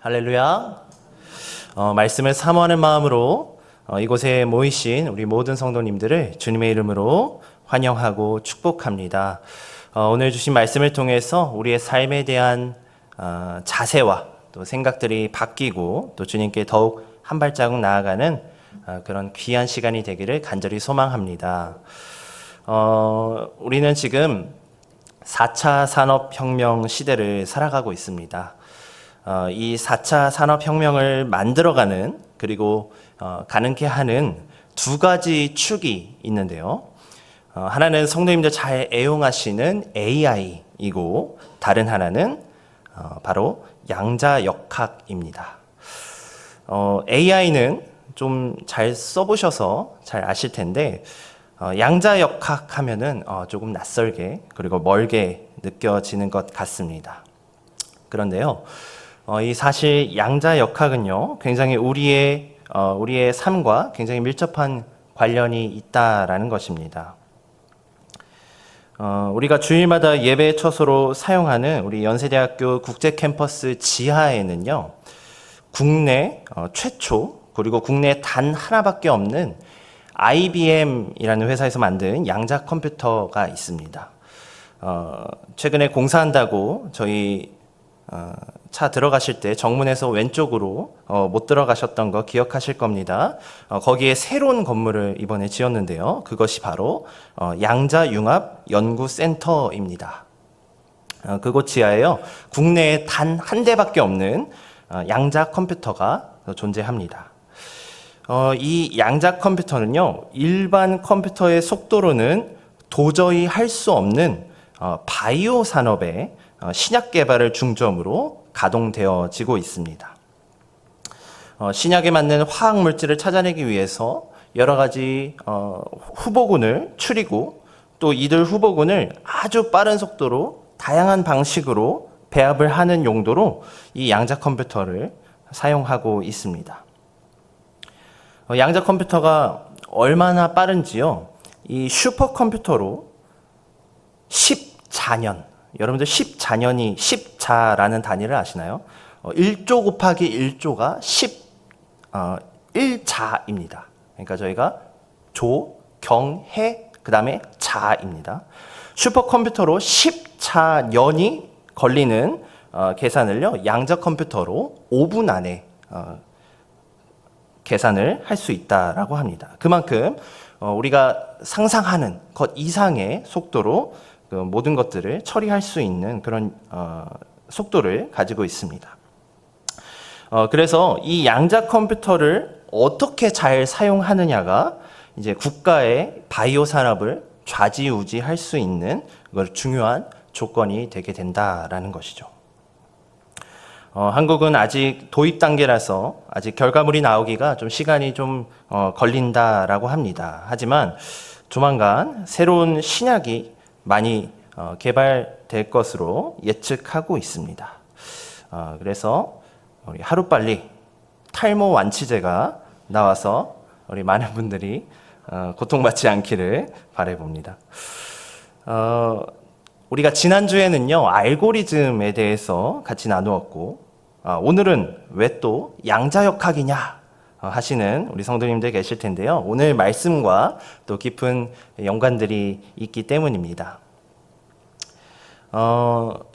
할렐루야. 말씀을 사모하는 마음으로 이곳에 모이신 우리 모든 성도님들을 주님의 이름으로 환영하고 축복합니다. 오늘 주신 말씀을 통해서 우리의 삶에 대한 자세와 또 생각들이 바뀌고 또 주님께 더욱 한 발자국 나아가는 그런 귀한 시간이 되기를 간절히 소망합니다. 우리는 지금 4차 산업혁명 시대를 살아가고 있습니다. 이 4차 산업혁명을 만들어가는 그리고 가능케 하는 두 가지 축이 있는데요. 하나는 성도님들 잘 애용하시는 AI이고 다른 하나는 바로 양자역학입니다. AI는 좀 잘 써보셔서 잘 아실 텐데 양자역학 하면은 조금 낯설게 그리고 멀게 느껴지는 것 같습니다. 그런데요, 이 사실 양자역학은요, 굉장히 우리의 삶과 굉장히 밀접한 관련이 있다라는 것입니다. 우리가 주일마다 예배 처소로 사용하는 우리 연세대학교 국제캠퍼스 지하에는요, 국내 최초 그리고 국내 단 하나밖에 없는 IBM이라는 회사에서 만든 양자 컴퓨터가 있습니다. 최근에 공사한다고 저희 차 들어가실 때 정문에서 왼쪽으로 못 들어가셨던 거 기억하실 겁니다. 거기에 새로운 건물을 이번에 지었는데요. 그것이 바로 양자융합연구센터입니다. 그곳 지하에요, 국내에 단 한 대밖에 없는 양자 컴퓨터가 존재합니다. 이 양자 컴퓨터는요, 일반 컴퓨터의 속도로는 도저히 할 수 없는 바이오 산업의 신약 개발을 중점으로 가동되어지고 있습니다. 신약에 맞는 화학 물질을 찾아내기 위해서 여러 가지 후보군을 추리고 또 이들 후보군을 아주 빠른 속도로 다양한 방식으로 배합을 하는 용도로 이 양자 컴퓨터를 사용하고 있습니다. 양자 컴퓨터가 얼마나 빠른지요? 이 슈퍼컴퓨터로 10자년, 여러분들 10자년이 10자라는 단위를 아시나요? 1조 곱하기 1조가 11자입니다. 그러니까 저희가 조, 경, 해, 그 다음에 자입니다. 슈퍼컴퓨터로 10자년이 걸리는 계산을요, 양자 컴퓨터로 5분 안에 계산을 할 수 있다라고 합니다. 그만큼 우리가 상상하는 것 이상의 속도로 그 모든 것들을 처리할 수 있는 그런 속도를 가지고 있습니다. 그래서 이 양자 컴퓨터를 어떻게 잘 사용하느냐가 이제 국가의 바이오 산업을 좌지우지할 수 있는 그걸 중요한 조건이 되게 된다라는 것이죠. 한국은 아직 도입 단계라서 아직 결과물이 나오기가 좀 시간이 좀 걸린다라고 합니다. 하지만 조만간 새로운 신약이 많이 개발될 것으로 예측하고 있습니다. 그래서 우리 하루빨리 탈모 완치제가 나와서 우리 많은 분들이 고통받지 않기를 바라봅니다. 우리가 지난주에는요, 알고리즘에 대해서 같이 나누었고, 오늘은 왜 또 양자역학이냐 하시는 우리 성도님들 계실 텐데요. 오늘 말씀과 또 깊은 연관들이 있기 때문입니다.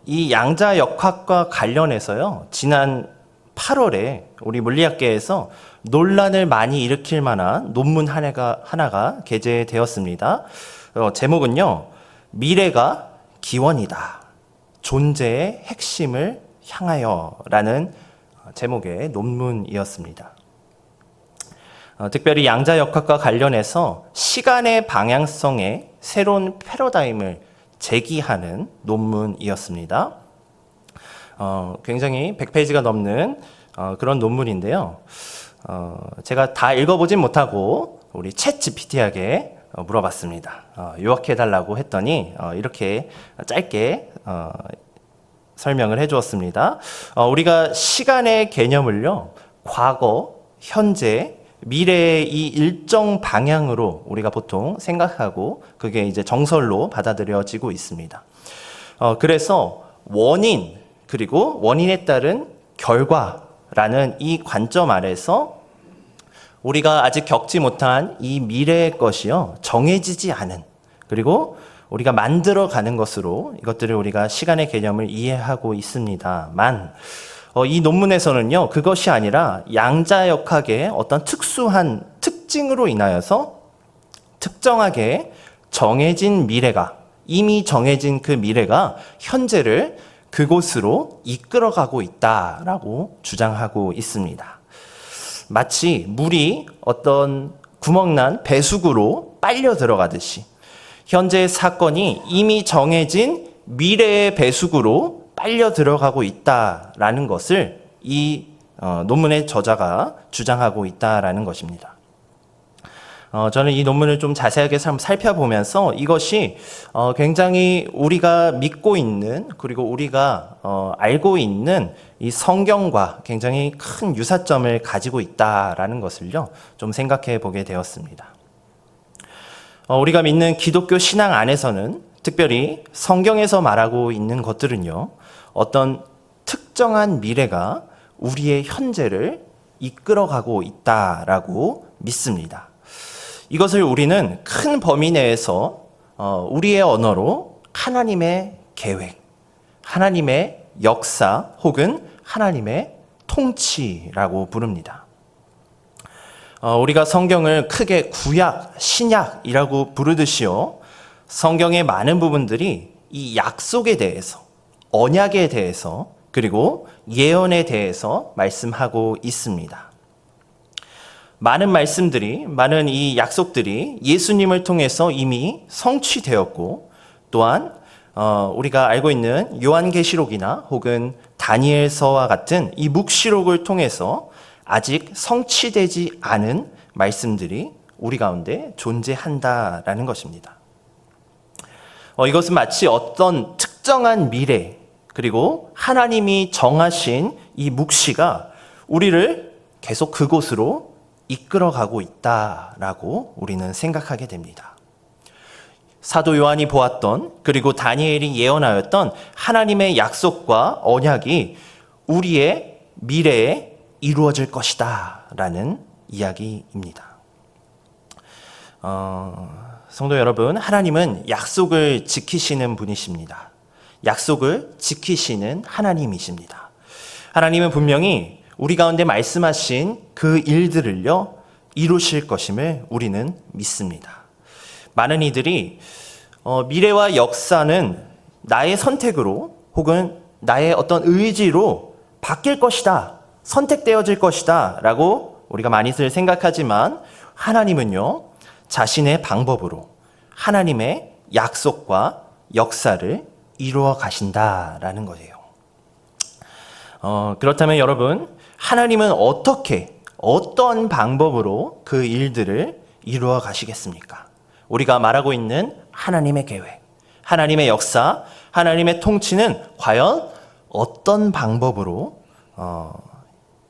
이 양자역학과 관련해서요, 지난 8월에 우리 물리학계에서 논란을 많이 일으킬 만한 논문 하나가 게재되었습니다. 제목은요, 미래가 기원이다. 존재의 핵심을 향하여 라는 제목의 논문이었습니다. 특별히 양자역학과 관련해서 시간의 방향성의 새로운 패러다임을 제기하는 논문이었습니다. 굉장히 100페이지가 넘는 그런 논문인데요. 제가 다 읽어보진 못하고 우리 챗 GPT에게 물어봤습니다. 요약해달라고 했더니 이렇게 짧게 설명을 해주었습니다. 우리가 시간의 개념을요, 과거, 현재, 미래의 이 일정 방향으로 우리가 보통 생각하고 그게 이제 정설로 받아들여지고 있습니다. 그래서 원인 그리고 원인에 따른 결과 라는 이 관점 아래서 우리가 아직 겪지 못한 이 미래의 것이요, 정해지지 않은, 그리고 우리가 만들어가는 것으로 이것들을 우리가 시간의 개념을 이해하고 있습니다만, 이 논문에서는요, 그것이 아니라 양자역학의 어떤 특수한 특징으로 인하여서 특정하게 정해진 미래가, 이미 정해진 그 미래가 현재를 그곳으로 이끌어가고 있다라고 주장하고 있습니다. 마치 물이 어떤 구멍난 배수구로 빨려 들어가듯이 현재의 사건이 이미 정해진 미래의 배수구로 빨려 들어가고 있다라는 것을 이 논문의 저자가 주장하고 있다라는 것입니다. 저는 이 논문을 좀 자세하게 살펴보면서 이것이 굉장히 우리가 믿고 있는, 그리고 우리가 알고 있는 이 성경과 굉장히 큰 유사점을 가지고 있다라는 것을요, 좀 생각해 보게 되었습니다. 우리가 믿는 기독교 신앙 안에서는 특별히 성경에서 말하고 있는 것들은요, 어떤 특정한 미래가 우리의 현재를 이끌어가고 있다라고 믿습니다. 이것을 우리는 큰 범위 내에서 우리의 언어로 하나님의 계획, 하나님의 역사 혹은 하나님의 통치라고 부릅니다. 우리가 성경을 크게 구약, 신약이라고 부르듯이요, 성경의 많은 부분들이 이 약속에 대해서, 언약에 대해서, 그리고 예언에 대해서 말씀하고 있습니다. 많은 말씀들이, 많은 이 약속들이 예수님을 통해서 이미 성취되었고, 또한 우리가 알고 있는 요한계시록이나 혹은 다니엘서와 같은 이 묵시록을 통해서 아직 성취되지 않은 말씀들이 우리 가운데 존재한다라는 것입니다. 이것은 마치 어떤 특정한 미래, 그리고 하나님이 정하신 이 묵시가 우리를 계속 그곳으로 이끌어가고 있다라고 우리는 생각하게 됩니다. 사도 요한이 보았던, 그리고 다니엘이 예언하였던 하나님의 약속과 언약이 우리의 미래에 이루어질 것이다 라는 이야기입니다. 성도 여러분, 하나님은 약속을 지키시는 분이십니다. 약속을 지키시는 하나님이십니다. 하나님은 분명히 우리 가운데 말씀하신 그 일들을요, 이루실 것임을 우리는 믿습니다. 많은 이들이 미래와 역사는 나의 선택으로 혹은 나의 어떤 의지로 바뀔 것이다, 선택되어질 것이다 라고 우리가 많이들 생각하지만, 하나님은요, 자신의 방법으로 하나님의 약속과 역사를 이루어 가신다라는 거예요. 그렇다면 여러분, 하나님은 어떤 방법으로 그 일들을 이루어 가시겠습니까? 우리가 말하고 있는 하나님의 계획, 하나님의 역사, 하나님의 통치는 과연 어떤 방법으로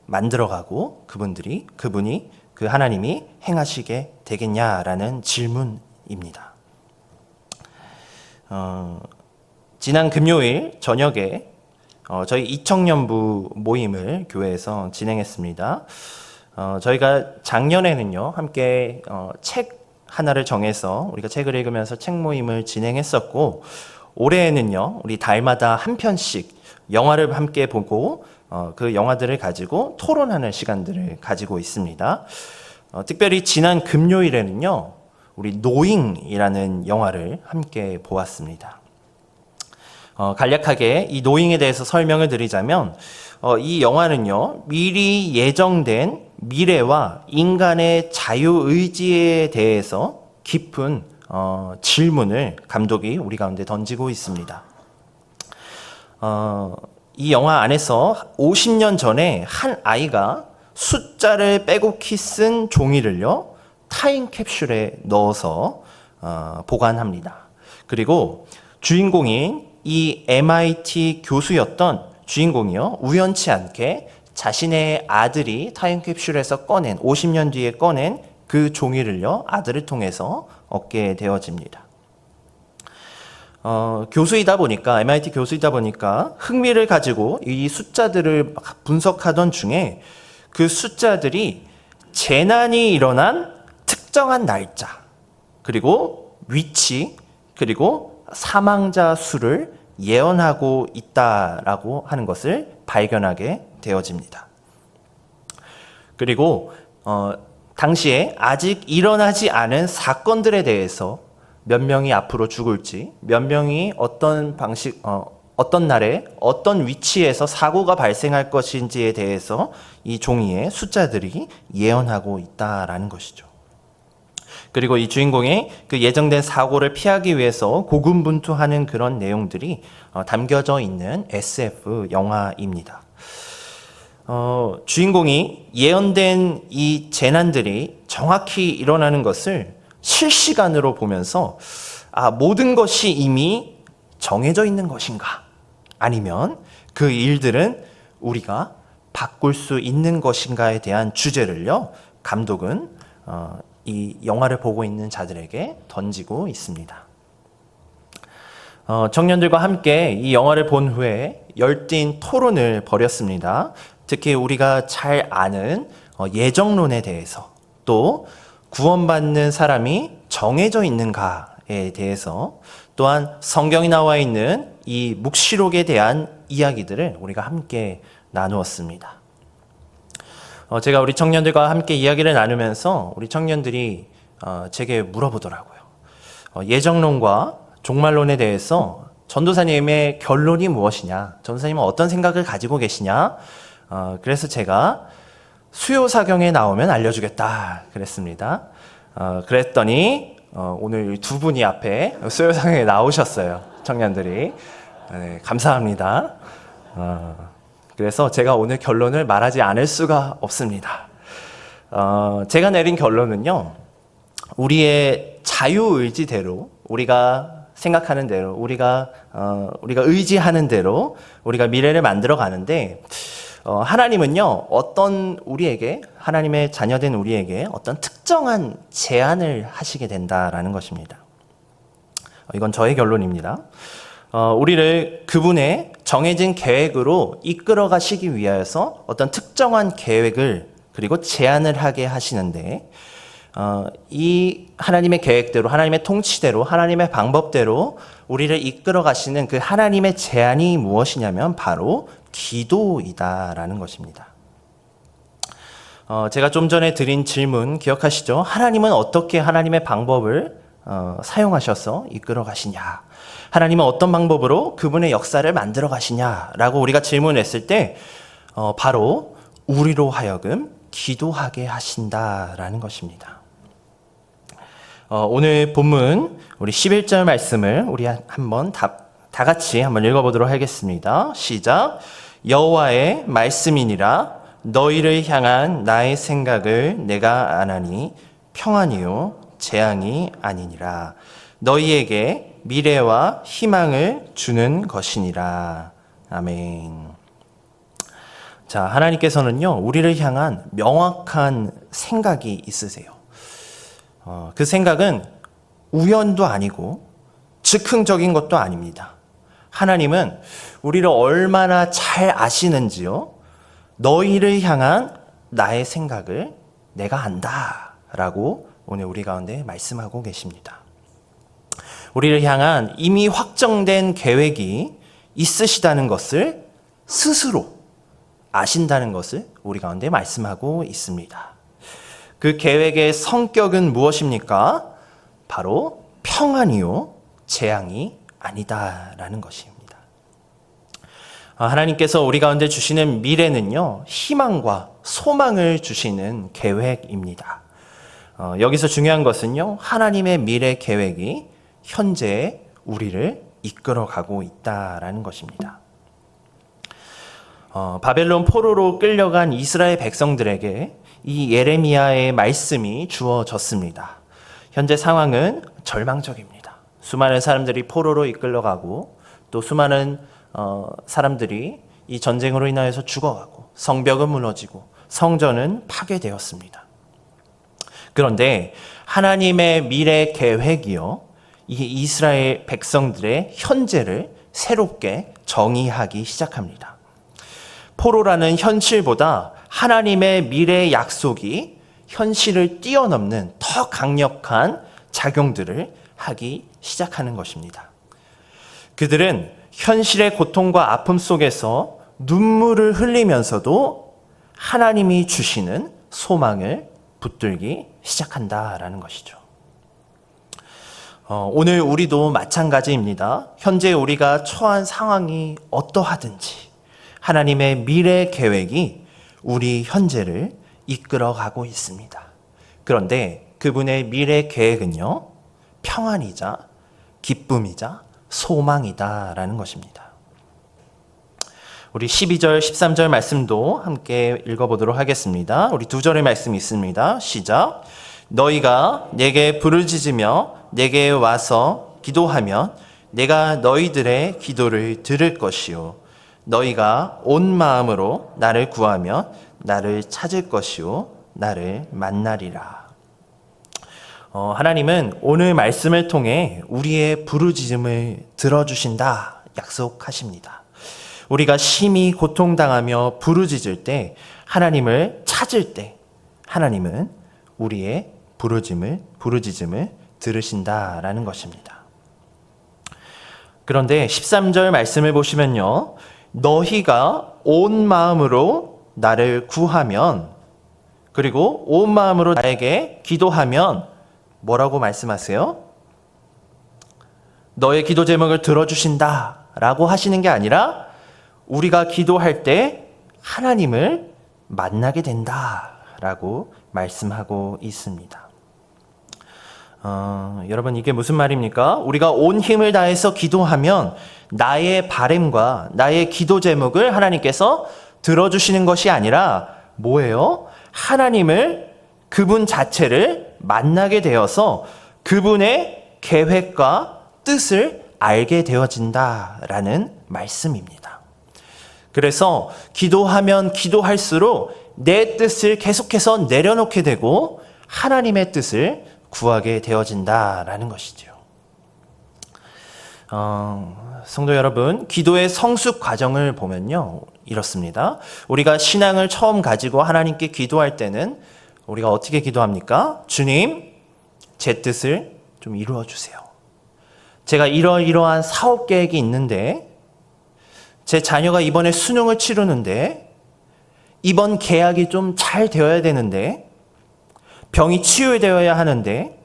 만들어가고 그분이 그 하나님이 행하시게 되겠냐라는 질문입니다. 지난 금요일 저녁에 저희 이청년부 모임을 교회에서 진행했습니다. 저희가 작년에는요, 함께 책 하나를 정해서 우리가 책을 읽으면서 책 모임을 진행했었고, 올해에는요, 우리 달마다 한 편씩 영화를 함께 보고 그 영화들을 가지고 토론하는 시간들을 가지고 있습니다. 특별히 지난 금요일에는요, 우리 노잉이라는 영화를 함께 보았습니다. 간략하게 이 노잉에 대해서 설명을 드리자면, 이 영화는요, 미리 예정된 미래와 인간의 자유의지에 대해서 깊은 질문을 감독이 우리 가운데 던지고 있습니다. 이 영화 안에서 50년 전에 한 아이가 숫자를 빼곡히 쓴 종이를요, 타임캡슐에 넣어서 보관합니다. 그리고 주인공인 이 MIT 교수였던 주인공이요, 우연치 않게 자신의 아들이 타임캡슐에서 50년 뒤에 꺼낸 그 종이를요, 아들을 통해서 얻게 되어집니다. 교수이다 보니까, MIT 교수이다 보니까 흥미를 가지고 이 숫자들을 막 분석하던 중에 그 숫자들이 재난이 일어난 특정한 날짜, 그리고 위치, 그리고 사망자 수를 예언하고 있다라고 하는 것을 발견하게 되어집니다. 그리고 당시에 아직 일어나지 않은 사건들에 대해서 몇 명이 앞으로 죽을지, 몇 명이 어떤 방식, 어떤 날에 어떤 위치에서 사고가 발생할 것인지에 대해서 이 종이에 숫자들이 예언하고 있다라는 것이죠. 그리고 이 주인공이 그 예정된 사고를 피하기 위해서 고군분투하는 그런 내용들이 담겨져 있는 SF 영화입니다. 주인공이 예언된 이 재난들이 정확히 일어나는 것을 실시간으로 보면서 모든 것이 이미 정해져 있는 것인가? 아니면 그 일들은 우리가 바꿀 수 있는 것인가에 대한 주제를요, 감독은 이 영화를 보고 있는 자들에게 던지고 있습니다. 청년들과 함께 이 영화를 본 후에 열띤 토론을 벌였습니다. 특히 우리가 잘 아는 예정론에 대해서, 또 구원받는 사람이 정해져 있는가에 대해서, 또한 성경에 나와 있는 이 묵시록에 대한 이야기들을 우리가 함께 나누었습니다. 제가 우리 청년들과 함께 이야기를 나누면서 우리 청년들이 제게 물어보더라고요. 예정론과 종말론에 대해서 전도사님의 결론이 무엇이냐? 전도사님은 어떤 생각을 가지고 계시냐? 그래서 제가 수요사경에 나오면 알려주겠다 그랬습니다. 그랬더니 오늘 두 분이 앞에 수요사경에 나오셨어요. 청년들이. 네, 감사합니다. 그래서 제가 오늘 결론을 말하지 않을 수가 없습니다. 제가 내린 결론은요, 우리의 자유의지대로, 우리가 생각하는 대로, 우리가 의지하는 대로 우리가 미래를 만들어 가는데, 하나님은요, 하나님의 자녀된 우리에게 어떤 특정한 제안을 하시게 된다라는 것입니다. 이건 저의 결론입니다. 우리를 그분의 정해진 계획으로 이끌어 가시기 위하여서 어떤 특정한 계획을, 그리고 제안을 하게 하시는데, 이 하나님의 계획대로, 하나님의 통치대로, 하나님의 방법대로 우리를 이끌어 가시는 그 하나님의 제안이 무엇이냐면 바로 기도이다라는 것입니다. 제가 좀 전에 드린 질문 기억하시죠? 하나님은 어떻게 하나님의 방법을 사용하셔서 이끌어 가시냐? 하나님은 어떤 방법으로 그분의 역사를 만들어 가시냐라고 우리가 질문했을 때 바로 우리로 하여금 기도하게 하신다라는 것입니다. 오늘 본문 우리 11절 말씀을 우리 한번 다 같이 한번 읽어보도록 하겠습니다. 시작. 여호와의 말씀이니라 너희를 향한 나의 생각을 내가 아나니 평안이요 재앙이 아니니라. 너희에게 미래와 희망을 주는 것이니라. 아멘. 자, 하나님께서는요, 우리를 향한 명확한 생각이 있으세요. 그 생각은 우연도 아니고 즉흥적인 것도 아닙니다. 하나님은 우리를 얼마나 잘 아시는지요, 너희를 향한 나의 생각을 내가 안다 라고 오늘 우리 가운데 말씀하고 계십니다. 우리를 향한 이미 확정된 계획이 있으시다는 것을 스스로 아신다는 것을 우리 가운데 말씀하고 있습니다. 그 계획의 성격은 무엇입니까? 바로 평안이요 재앙이 아니다라는 것입니다. 하나님께서 우리 가운데 주시는 미래는요, 희망과 소망을 주시는 계획입니다. 여기서 중요한 것은요, 하나님의 미래 계획이 현재 우리를 이끌어가고 있다라는 것입니다. 바벨론 포로로 끌려간 이스라엘 백성들에게 이 예레미야의 말씀이 주어졌습니다. 현재 상황은 절망적입니다. 수많은 사람들이 포로로 이끌려가고, 또 수많은 사람들이 이 전쟁으로 인하여서 죽어가고, 성벽은 무너지고 성전은 파괴되었습니다. 그런데 하나님의 미래 계획이요, 이 이스라엘 백성들의 현재를 새롭게 정의하기 시작합니다. 포로라는 현실보다 하나님의 미래 약속이 현실을 뛰어넘는 더 강력한 작용들을 하기 시작하는 것입니다. 그들은 현실의 고통과 아픔 속에서 눈물을 흘리면서도 하나님이 주시는 소망을 붙들기 시작한다라는 것이죠. 오늘 우리도 마찬가지입니다. 현재 우리가 처한 상황이 어떠하든지 하나님의 미래 계획이 우리 현재를 이끌어가고 있습니다. 그런데 그분의 미래 계획은요, 평안이자 기쁨이자 소망이다라는 것입니다. 우리 12절, 13절 말씀도 함께 읽어보도록 하겠습니다. 우리 두 절의 말씀이 있습니다. 시작. 너희가 내게 부르짖으며 내게 와서 기도하면 내가 너희들의 기도를 들을 것이요 너희가 온 마음으로 나를 구하면 나를 찾을 것이요 나를 만나리라. 하나님은 오늘 말씀을 통해 우리의 부르짖음을 들어주신다 약속하십니다. 우리가 심히 고통당하며 부르짖을 때, 하나님을 찾을 때 하나님은 우리의 부르짖음을 들으신다라는 것입니다. 그런데 13절 말씀을 보시면요, 너희가 온 마음으로 나를 구하면, 그리고 온 마음으로 나에게 기도하면 뭐라고 말씀하세요? 너의 기도 제목을 들어주신다 라고 하시는 게 아니라 우리가 기도할 때 하나님을 만나게 된다 라고 말씀하고 있습니다. 여러분, 이게 무슨 말입니까? 우리가 온 힘을 다해서 기도하면 나의 바램과 나의 기도 제목을 하나님께서 들어주시는 것이 아니라 뭐예요? 하나님을, 그분 자체를 만나게 되어서 그분의 계획과 뜻을 알게 되어진다라는 말씀입니다. 그래서 기도하면 기도할수록 내 뜻을 계속해서 내려놓게 되고 하나님의 뜻을 구하게 되어진다라는 것이죠. 성도 여러분, 기도의 성숙 과정을 보면요, 이렇습니다. 우리가 신앙을 처음 가지고 하나님께 기도할 때는 우리가 어떻게 기도합니까? 주님, 제 뜻을 좀 이루어 주세요. 제가 이러이러한 사업 계획이 있는데, 제 자녀가 이번에 수능을 치르는데, 이번 계약이 좀 잘 되어야 되는데, 병이 치유되어야 하는데,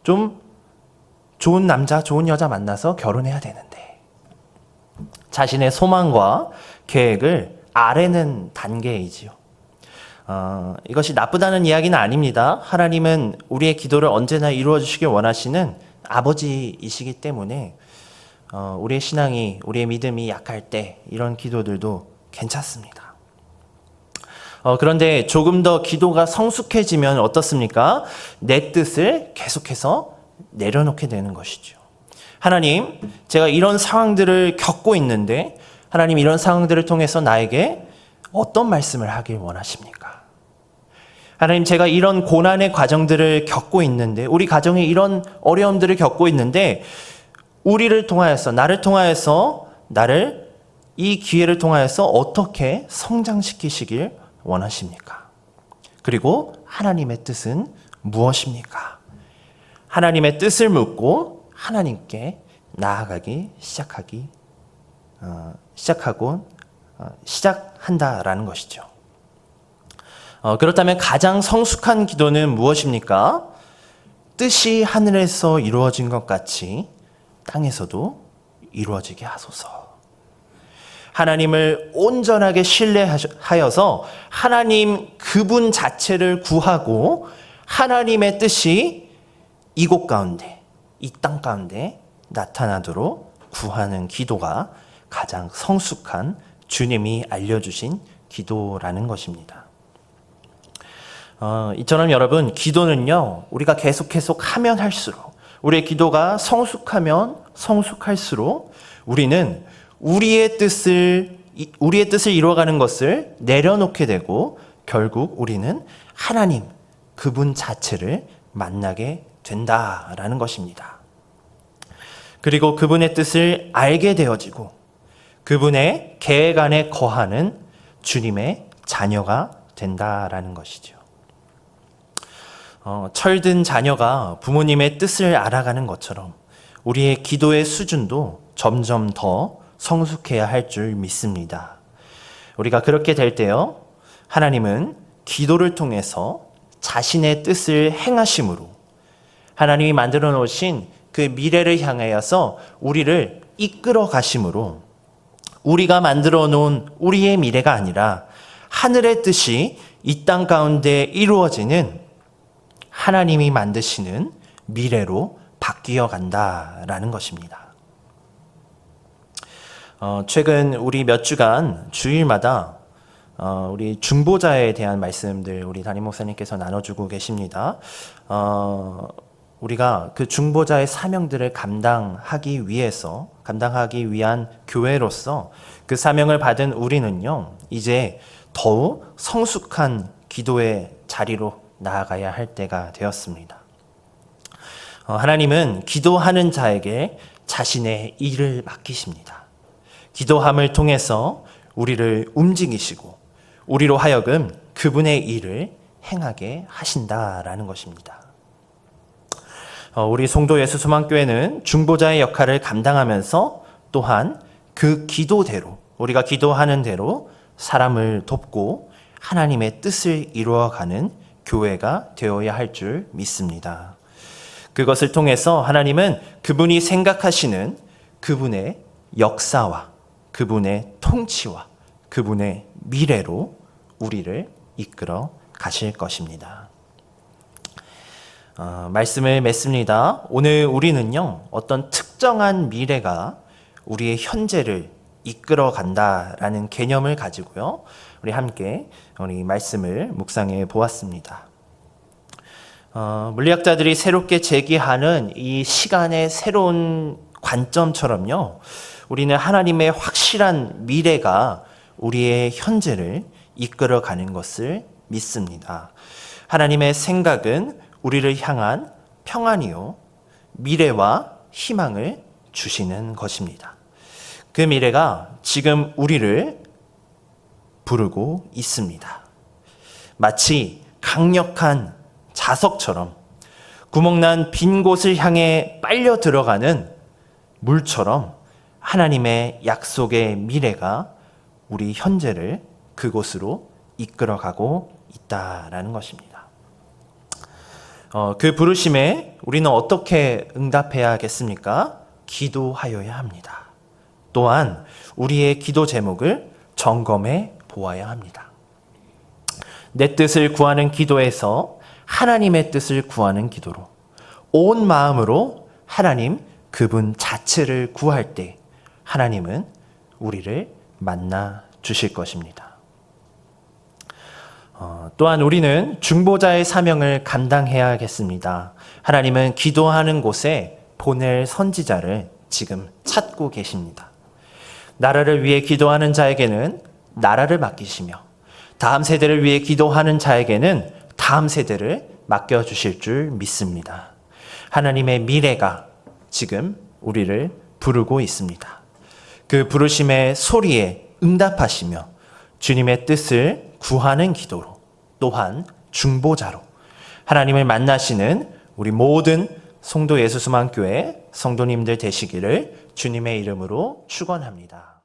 좀 좋은 남자, 좋은 여자 만나서 결혼해야 되는데, 자신의 소망과 계획을 아뢰는 단계이지요. 이것이 나쁘다는 이야기는 아닙니다. 하나님은 우리의 기도를 언제나 이루어 주시길 원하시는 아버지이시기 때문에 우리의 신앙이, 우리의 믿음이 약할 때 이런 기도들도 괜찮습니다. 그런데 조금 더 기도가 성숙해지면 어떻습니까? 내 뜻을 계속해서 내려놓게 되는 것이죠. 하나님, 제가 이런 상황들을 겪고 있는데 하나님, 이런 상황들을 통해서 나에게 어떤 말씀을 하길 원하십니까? 하나님, 제가 이런 고난의 과정들을 겪고 있는데, 우리 가정에 이런 어려움들을 겪고 있는데, 우리를 통하여서, 나를 통하여서, 이 기회를 통하여서 어떻게 성장시키시길 원하십니까? 그리고 하나님의 뜻은 무엇입니까? 하나님의 뜻을 묻고 하나님께 나아가기 시작한다라는 것이죠. 그렇다면 가장 성숙한 기도는 무엇입니까? 뜻이 하늘에서 이루어진 것 같이 땅에서도 이루어지게 하소서. 하나님을 온전하게 신뢰하여서 하나님 그분 자체를 구하고 하나님의 뜻이 이곳 가운데, 이 땅 가운데 나타나도록 구하는 기도가 가장 성숙한 주님이 알려주신 기도라는 것입니다. 이처럼 여러분, 기도는요, 우리가 계속 하면 할수록, 우리의 기도가 성숙하면 성숙할수록 우리는 우리의 뜻을 이루어가는 것을 내려놓게 되고 결국 우리는 하나님, 그분 자체를 만나게 된다라는 것입니다. 그리고 그분의 뜻을 알게 되어지고 그분의 계획 안에 거하는 주님의 자녀가 된다라는 것이죠. 철든 자녀가 부모님의 뜻을 알아가는 것처럼 우리의 기도의 수준도 점점 더 성숙해야 할 줄 믿습니다. 우리가 그렇게 될 때요, 하나님은 기도를 통해서 자신의 뜻을 행하심으로 하나님이 만들어 놓으신 그 미래를 향하여서 우리를 이끌어 가심으로 우리가 만들어 놓은 우리의 미래가 아니라 하늘의 뜻이 이 땅 가운데 이루어지는 하나님이 만드시는 미래로 바뀌어 간다라는 것입니다. 최근 우리 몇 주간 주일마다 우리 중보자에 대한 말씀들 우리 담임 목사님께서 나눠주고 계십니다. 우리가 그 중보자의 사명들을 감당하기 위한 교회로서 그 사명을 받은 우리는요, 이제 더욱 성숙한 기도의 자리로 나아가야 할 때가 되었습니다. 하나님은 기도하는 자에게 자신의 일을 맡기십니다. 기도함을 통해서 우리를 움직이시고 우리로 하여금 그분의 일을 행하게 하신다라는 것입니다. 우리 송도 예수소망교회는 중보자의 역할을 감당하면서 또한 그 기도대로, 우리가 기도하는 대로 사람을 돕고 하나님의 뜻을 이루어가는 교회가 되어야 할 줄 믿습니다. 그것을 통해서 하나님은 그분이 생각하시는 그분의 역사와 그분의 통치와 그분의 미래로 우리를 이끌어 가실 것입니다. 말씀을 맺습니다. 오늘 우리는요, 어떤 특정한 미래가 우리의 현재를 이끌어 간다라는 개념을 가지고요, 우리 함께 우리 말씀을 묵상해 보았습니다. 물리학자들이 새롭게 제기하는 이 시간의 새로운 관점처럼요, 우리는 하나님의 확실한 미래가 우리의 현재를 이끌어 가는 것을 믿습니다. 하나님의 생각은 우리를 향한 평안이요, 미래와 희망을 주시는 것입니다. 그 미래가 지금 우리를 부르고 있습니다. 마치 강력한 자석처럼 구멍난 빈 곳을 향해 빨려 들어가는 물처럼 하나님의 약속의 미래가 우리 현재를 그곳으로 이끌어가고 있다라는 것입니다. 그 부르심에 우리는 어떻게 응답해야겠습니까? 기도하여야 합니다. 또한 우리의 기도 제목을 점검해 보아야 합니다. 내 뜻을 구하는 기도에서 하나님의 뜻을 구하는 기도로 온 마음으로 하나님 그분 자체를 구할 때 하나님은 우리를 만나 주실 것입니다. 또한 우리는 중보자의 사명을 감당해야겠습니다. 하나님은 기도하는 곳에 보낼 선지자를 지금 찾고 계십니다. 나라를 위해 기도하는 자에게는 나라를 맡기시며 다음 세대를 위해 기도하는 자에게는 다음 세대를 맡겨주실 줄 믿습니다. 하나님의 미래가 지금 우리를 부르고 있습니다. 그 부르심의 소리에 응답하시며 주님의 뜻을 구하는 기도로 또한 중보자로 하나님을 만나시는 우리 모든 송도 예수소망교회 성도님들 되시기를 주님의 이름으로 축원합니다.